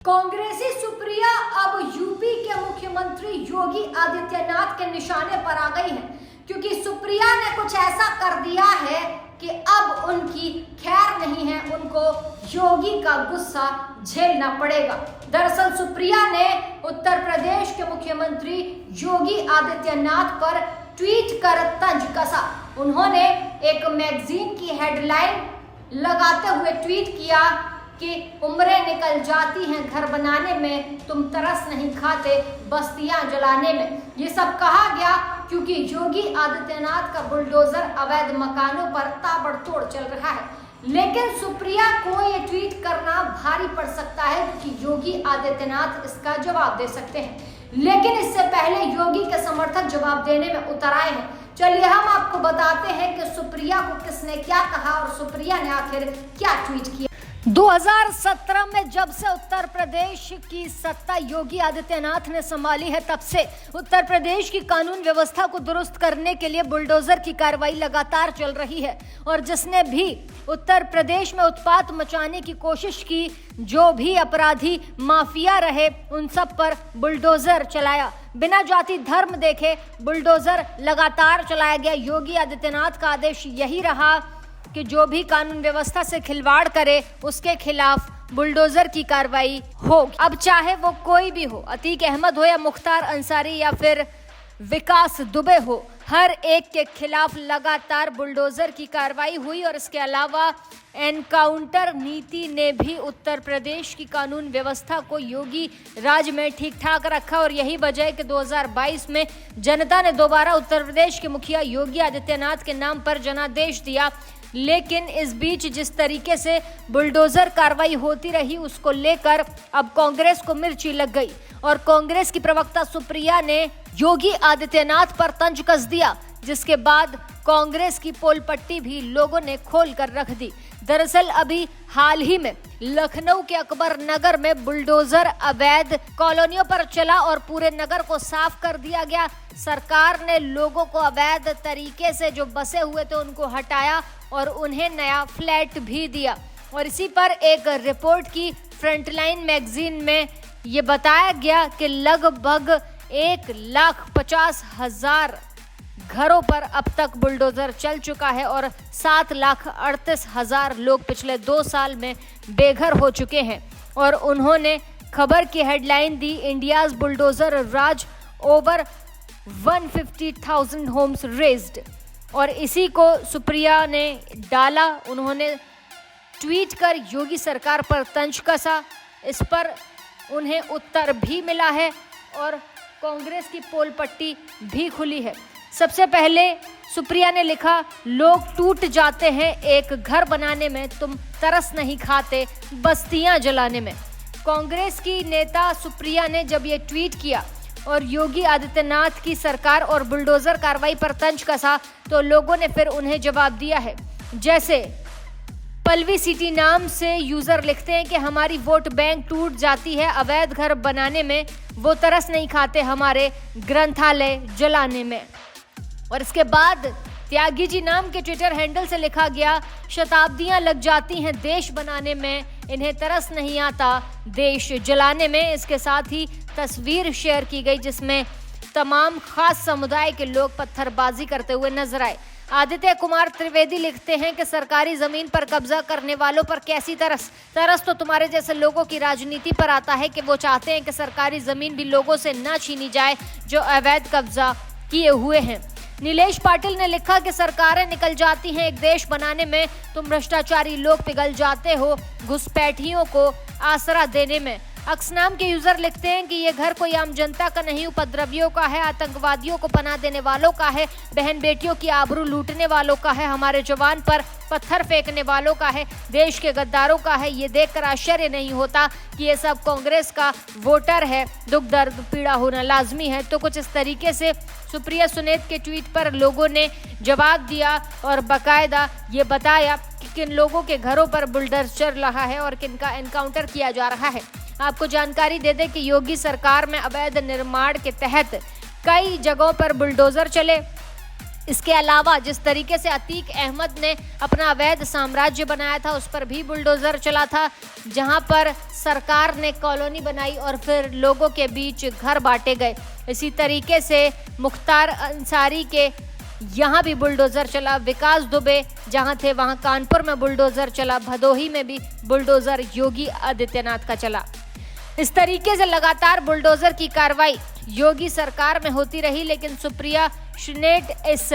कांग्रेसी सुप्रिया अब यूपी के मुख्यमंत्री योगी आदित्यनाथ के निशाने पर आ गई हैं, क्योंकि सुप्रिया ने कुछ ऐसा कर दिया है कि अब उनकी खैर नहीं है, उनको योगी का गुस्सा झेलना पड़ेगा। दरअसल सुप्रिया ने उत्तर प्रदेश के मुख्यमंत्री योगी आदित्यनाथ पर ट्वीट कर तंज कसा। उन्होंने एक मैगजीन की हेडलाइन लगाते हुए ट्वीट किया कि उम्रें निकल जाती हैं घर बनाने में, तुम तरस नहीं खाते बस्तियां जलाने में। ये सब कहा गया क्योंकि योगी आदित्यनाथ का बुलडोजर अवैध मकानों पर ताबड़तोड़ चल रहा है। लेकिन सुप्रिया को ये ट्वीट करना भारी पड़ सकता है, क्योंकि योगी आदित्यनाथ इसका जवाब दे सकते हैं। लेकिन इससे पहले योगी के समर्थक जवाब देने में उतर आए हैं। चलिए हम आपको बताते हैं कि सुप्रिया को किसने क्या कहा और सुप्रिया ने आखिर क्या ट्वीट किया। 2017 में जब से उत्तर प्रदेश की सत्ता योगी आदित्यनाथ ने संभाली है, तब से उत्तर प्रदेश की कानून व्यवस्था को दुरुस्त करने के लिए बुलडोजर की कार्रवाई लगातार चल रही है। और जिसने भी उत्तर प्रदेश में उत्पात मचाने की कोशिश की, जो भी अपराधी माफिया रहे, उन सब पर बुलडोजर चलाया। बिना जाति धर्म देखे बुलडोजर लगातार चलाया गया। योगी आदित्यनाथ का आदेश यही रहा कि जो भी कानून व्यवस्था से खिलवाड़ करे उसके खिलाफ बुलडोजर की कार्रवाई होगी। अब चाहे वो कोई भी हो, अतीक अहमद हो या मुख्तार अंसारी या फिर विकास दुबे हो, हर एक के खिलाफ लगातार बुलडोजर की कार्रवाई हुई। और इसके अलावा एनकाउंटर नीति ने भी उत्तर प्रदेश की कानून व्यवस्था को योगी राज में ठीक ठाक रखा। और यही वजह है कि 2022 में जनता ने दोबारा उत्तर प्रदेश के मुखिया योगी आदित्यनाथ के नाम पर जनादेश दिया। लेकिन इस बीच जिस तरीके से बुलडोजर कार्रवाई होती रही, उसको लेकर अब कांग्रेस को मिर्ची लग गई और कांग्रेस की प्रवक्ता सुप्रिया ने योगी आदित्यनाथ पर तंज कस दिया, जिसके बाद कांग्रेस की पोल पट्टी भी लोगों ने खोल कर रख दी। दरअसल अभी हाल ही में लखनऊ के अकबर नगर में बुलडोजर अवैध कॉलोनियों पर चला और पूरे नगर को साफ कर दिया गया। सरकार ने लोगों को अवैध तरीके से जो बसे हुए थे उनको हटाया और उन्हें नया फ्लैट भी दिया। और इसी पर एक रिपोर्ट की फ्रंटलाइन मैगजीन में ये बताया गया कि लगभग 1,50,000 घरों पर अब तक बुलडोजर चल चुका है और 7,38,000 लोग पिछले 2 साल में बेघर हो चुके हैं। और उन्होंने खबर की हेडलाइन दी, इंडियाज बुलडोजर राज, ओवर 150,000 होम्स रेज्ड। और इसी को सुप्रिया ने डाला। उन्होंने ट्वीट कर योगी सरकार पर तंज कसा। इस पर उन्हें उत्तर भी मिला है और कांग्रेस की पोल पट्टी भी खुली है। सबसे पहले सुप्रिया ने लिखा, लोग टूट जाते हैं एक घर बनाने में, तुम तरस नहीं खाते बस्तियां जलाने में। कांग्रेस की नेता सुप्रिया ने जब ये ट्वीट किया और योगी आदित्यनाथ की सरकार और बुलडोजर कार्रवाई पर तंज कसा, तो लोगों ने फिर उन्हें जवाब दिया है। जैसे पल्लवी सिटी नाम से यूजर लिखते हैं कि हमारी वोट बैंक टूट जाती है अवैध घर बनाने में, वो तरस नहीं खाते हमारे ग्रंथालय जलाने में। और इसके बाद त्यागी जी नाम के ट्विटर हैंडल से लिखा गया, शताब्दियां लग जाती हैं देश बनाने में, इन्हें तरस नहीं आता देश जलाने में। इसके साथ ही तस्वीर शेयर की गई जिसमें तमाम खास समुदाय के लोग पत्थरबाजी करते हुए नजर आए। आदित्य कुमार त्रिवेदी लिखते हैं कि सरकारी जमीन पर कब्जा करने वालों पर कैसी तरस तो तुम्हारे जैसे लोगों की राजनीति पर आता है कि वो चाहते हैं कि सरकारी जमीन भी लोगों से ना छीनी जाए जो अवैध कब्जा किए हुए हैं। नीलेश पाटिल ने लिखा कि सरकारें निकल जाती हैं एक देश बनाने में, तुम भ्रष्टाचारी लोग पिघल जाते हो घुसपैठियों को आसरा देने में। अक्स नाम के यूजर लिखते हैं कि ये घर कोई आम जनता का नहीं, उपद्रवियों का है, आतंकवादियों को पनाह देने वालों का है, बहन बेटियों की आबरू लूटने वालों का है, हमारे जवान पर पत्थर फेंकने वालों का है, देश के गद्दारों का है। ये देखकर आश्चर्य नहीं होता कि ये सब कांग्रेस का वोटर है, दुख दर्द पीड़ा होना लाजमी है। तो कुछ इस तरीके से सुप्रिया सुनेत के ट्वीट पर लोगों ने जवाब दिया और बाकायदा ये बताया कि किन लोगों के घरों पर बुलडोजर चल रहा है और किन का एनकाउंटर किया जा रहा है। आपको जानकारी दे दें कि योगी सरकार में अवैध निर्माण के तहत कई जगहों पर बुलडोजर चले। इसके अलावा जिस तरीके से अतीक अहमद ने अपना अवैध साम्राज्य बनाया था उस पर भी बुलडोजर चला था, जहां पर सरकार ने कॉलोनी बनाई और फिर लोगों के बीच घर बांटे गए। इसी तरीके से मुख्तार अंसारी के यहाँ भी बुलडोजर चला, विकास दुबे जहां थे वहां कानपुर में बुलडोजर चला, भदोही में भी बुलडोजर योगी आदित्यनाथ का चला। इस तरीके से लगातार बुलडोजर की कार्रवाई योगी सरकार में होती रही, लेकिन सुप्रिया श्रीनेट इस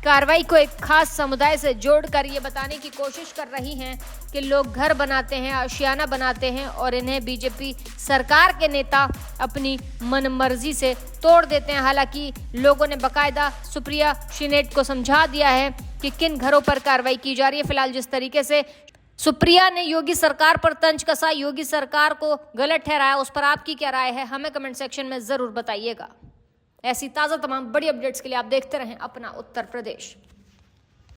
कार्रवाई को एक खास समुदाय से जोड़कर ये बताने की कोशिश कर रही हैं कि लोग घर बनाते हैं, आशियाना बनाते हैं और इन्हें बीजेपी सरकार के नेता अपनी मनमर्जी से तोड़ देते हैं। हालांकि लोगों ने बकायदा सुप्रिया श्रीनेट को समझा दिया है कि किन घरों पर कार्रवाई की जा रही है। फिलहाल जिस तरीके से सुप्रिया ने योगी सरकार पर तंज कसा, योगी सरकार को गलत ठहराया, उस पर आपकी क्या राय है हमें कमेंट सेक्शन में जरूर बताइएगा। ऐसी ताज़ा तमाम बड़ी अपडेट्स के लिए आप देखते रहें अपना उत्तर प्रदेश।